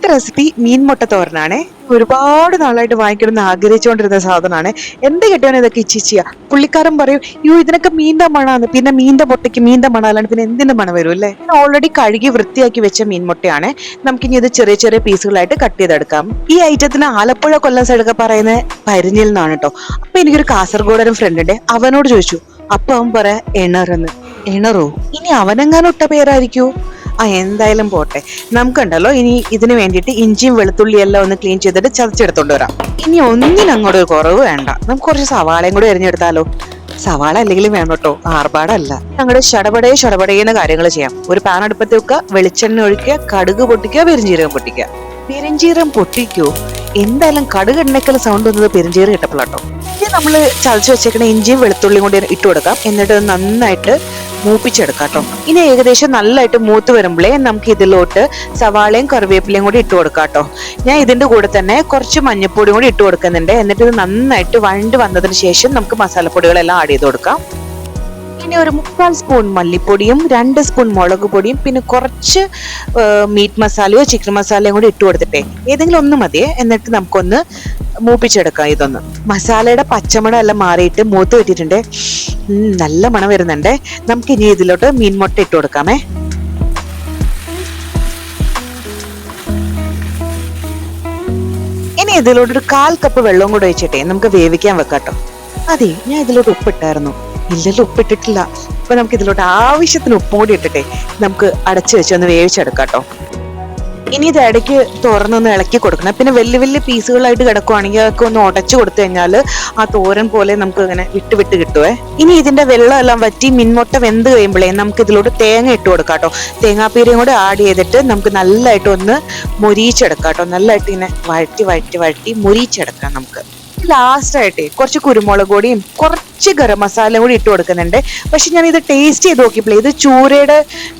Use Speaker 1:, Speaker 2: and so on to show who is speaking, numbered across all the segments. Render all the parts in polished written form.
Speaker 1: ഇന്നത്തെ റെസിപ്പി മീൻമുട്ട തോരനാണ്. ഒരുപാട് നാളായിട്ട് വാങ്ങിക്കണമെന്ന് ആഗ്രഹിച്ചുകൊണ്ടിരുന്ന സാധനമാണ്. എന്ത് കിട്ടിയാലും ഇതൊക്കെ ഇച്ചിച്ചിയാ. പുള്ളിക്കാരൻ പറയും, യോ ഇതിനൊക്കെ മീൻ്റെ മണാണ്, പിന്നെ മീൻ്റെ മുട്ടയ്ക്ക് മീൻ്റെ മണം അല്ലാണ്ട് പിന്നെ എന്തിന്റെ മണം വരും അല്ലേ. ഓൾറെഡി കഴുകി വൃത്തിയാക്കി വെച്ച മീൻമുട്ടയാണ്. നമുക്കിനി ഇത് ചെറിയ ചെറിയ പീസുകളായിട്ട് കട്ട് ചെയ്തെടുക്കാം. ഈ ഐറ്റത്തിന് ആലപ്പുഴ കൊല്ലം സൈഡൊക്കെ പറയുന്നത് പരിഞ്ഞിൽ നിന്നാണ് കേട്ടോ. അപ്പൊ എനിക്കൊരു കാസർഗോഡൻ ഫ്രണ്ട് ഉണ്ട്, അവനോട് ചോദിച്ചു. അപ്പൊ അവൻ പറയാ എണറെന്ന്. എണറോ? ഇനി അവനെങ്ങാനും ഇട്ട പേരായിരിക്കോ? എന്തായാലും പോട്ടെ. നമുക്കുണ്ടല്ലോ ഇനി ഇതിന് വേണ്ടിയിട്ട് ഇഞ്ചിയും വെളുത്തുള്ളി എല്ലാം ഒന്ന് ക്ലീൻ ചെയ്തിട്ട് ചതച്ചെടുത്തോണ്ട് വരാം. ഇനി ഒന്നിനും അങ്ങോട്ട് ഒരു കുറവ് വേണ്ട. നമുക്ക് കുറച്ച് സവാളയും കൂടി എറിഞ്ഞെടുത്താലോ? സവാള അല്ലെങ്കിലും വേണം കേട്ടോ, ആർഭാടല്ല. ഞങ്ങളുടെ ഷടപടേന്ന് കാര്യങ്ങൾ ചെയ്യാം. ഒരു പാൻ അടുപ്പത്ത് വെക്കുക, വെളിച്ചെണ്ണ ഒഴിക്കുക, കടുക് പൊട്ടിക്കുക, പെരിഞ്ചീരകം പൊട്ടിക്കുക. പെരിഞ്ചീരകം പൊട്ടിക്കോ? എന്തായാലും കടുക് എണ്ണക്കൽ സൗണ്ട് വന്നത് പെരിഞ്ചീരകം ഇട്ടപ്പോഴാട്ടോ. ഇനി നമ്മൾ ചതച്ച് വെച്ചേക്കണ ഇഞ്ചിയും വെളുത്തുള്ളിയും കൂടി ഇട്ട് കൊടുക്കാം. എന്നിട്ട് നന്നായിട്ട് മൂപ്പിച്ചെടുക്കാം കേട്ടോ. ഇനി ഏകദേശം നല്ലതായിട്ട് മൂത്ത് വരുമ്പോഴേ നമുക്ക് ഇതിലോട്ട് സവാളയും കറിവേപ്പിലയും കൂടി ഇട്ട് കൊടുക്കാം കേട്ടോ. ഞാൻ ഇതിന്റെ കൂടെ തന്നെ കുറച്ച് മഞ്ഞൾപ്പൊടിയും കൂടി ഇട്ട് കൊടുക്കുന്നുണ്ട്. എന്നിട്ട് ഇത് നന്നായിട്ട് വഴണ്ട് വന്നതിന് ശേഷം നമുക്ക് മസാലപ്പൊടികളെല്ലാം ആഡ് ചെയ്ത് കൊടുക്കാം. പിന്നെ ഒരു 3/4 സ്പൂൺ മല്ലിപ്പൊടിയും 2 സ്പൂൺ മുളക് പൊടിയും പിന്നെ കുറച്ച് മീറ്റ് മസാലയോ ചിക്കൻ മസാലയോ കൂടി ഇട്ട് കൊടുത്തിട്ടേ ഏതെങ്കിലും ഒന്ന് മതിയേ. എന്നിട്ട് നമുക്കൊന്ന് മൂപ്പിച്ചെടുക്കാം. ഇതൊന്ന് മസാലയുടെ പച്ചമണം എല്ലാം മാറിയിട്ട് മൂത്ത് വെട്ടിട്ടുണ്ട്. നല്ല മണം വരുന്നുണ്ട്. നമുക്ക് ഇനി ഇതിലോട്ട് മീൻമുട്ട ഇട്ട് കൊടുക്കാമേ. ഇനി ഇതിലോട്ടൊരു 1/4 കപ്പ് വെള്ളവും കൂടെ ഒഴിച്ചിട്ടേ നമുക്ക് വേവിക്കാൻ വെക്കാട്ടോ. അതെ, ഞാൻ ഇതിലോട്ട് ഉപ്പിട്ടായിരുന്നു. ഇല്ലല്ലോ, ഉപ്പിട്ടിട്ടില്ല. അപ്പൊ നമുക്ക് ഇതിലോട്ട് ആവശ്യത്തിന് ഉപ്പും കൂടി ഇട്ടിട്ടെ നമുക്ക് അടച്ചു വെച്ച് ഒന്ന് വേവിച്ചെടുക്കാം കേട്ടോ. ഇനി ഇത് ഇടയ്ക്ക് തുറന്നൊന്ന് ഇളക്കി കൊടുക്കണം. പിന്നെ വലിയ വലിയ പീസുകളായിട്ട് കിടക്കുവാണെങ്കിൽ അതൊക്കെ ഒന്ന് ഉടച്ചു കൊടുത്തു കഴിഞ്ഞാൽ ആ തോരൻ പോലെ നമുക്ക് ഇങ്ങനെ വിട്ട് വിട്ട് കിട്ടുവേ. ഇനി ഇതിന്റെ വെള്ളം എല്ലാം വറ്റി മീൻമുട്ട വെന്ത് കഴിയുമ്പോഴേ നമുക്ക് ഇതിലോട്ട് തേങ്ങ ഇട്ട് കൊടുക്കാം കേട്ടോ. തേങ്ങാപ്പീരയും കൂടെ ആഡ് ചെയ്തിട്ട് നമുക്ക് നല്ലതായിട്ട് ഒന്ന് മൊരിയിച്ചെടുക്കാം കേട്ടോ. നല്ലതായിട്ട് ഇങ്ങനെ വഴറ്റി മൊരിയിച്ചെടുക്കാം. നമുക്ക് ലാസ്റ്റ് ആയിട്ട് കുറച്ച് കുരുമുളക് പൊടിയും കുറച്ച് ഗരം മസാലയും കൂടി ഇട്ട് കൊടുക്കുന്നുണ്ട്. പക്ഷെ ഞാൻ ഇത് ടേസ്റ്റ് ചെയ്ത് നോക്കിയപ്പോൾ ഇത് ചൂരയുടെ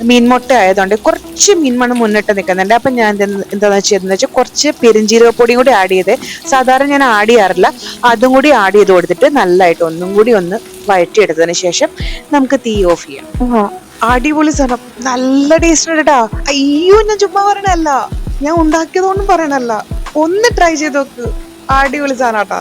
Speaker 1: മീൻമുട്ട ആയതുകൊണ്ട് കുറച്ച് മീൻമണം മുന്നിട്ട് നിൽക്കുന്നുണ്ട്. അപ്പം ഞാൻ എന്താണെന്ന് വെച്ചാൽ കുറച്ച് പെരിഞ്ചീരകപ്പൊടിയും കൂടി ആഡ് ചെയ്ത്, സാധാരണ ഞാൻ ആഡ് ചെയ്യാറില്ല, അതും കൂടി ആഡ് ചെയ്ത് കൊടുത്തിട്ട് നല്ലതായിട്ട് ഒന്നും കൂടി ഒന്ന് വഴറ്റിയെടുത്തതിന് ശേഷം നമുക്ക് തീ ഓഫ് ചെയ്യാം. അടിപൊളി സാധനം, നല്ല ടേസ്റ്റ് ഉണ്ട് കേട്ടാ. അയ്യോ, ഞാൻ ചുമ്മാ പറയണല്ല, ഞാൻ ഉണ്ടാക്കിയതുകൊണ്ടും പറയണല്ല. ഒന്ന് ട്രൈ ചെയ്ത് നോക്ക്, അടിപൊളി സാധനം കേട്ടാ.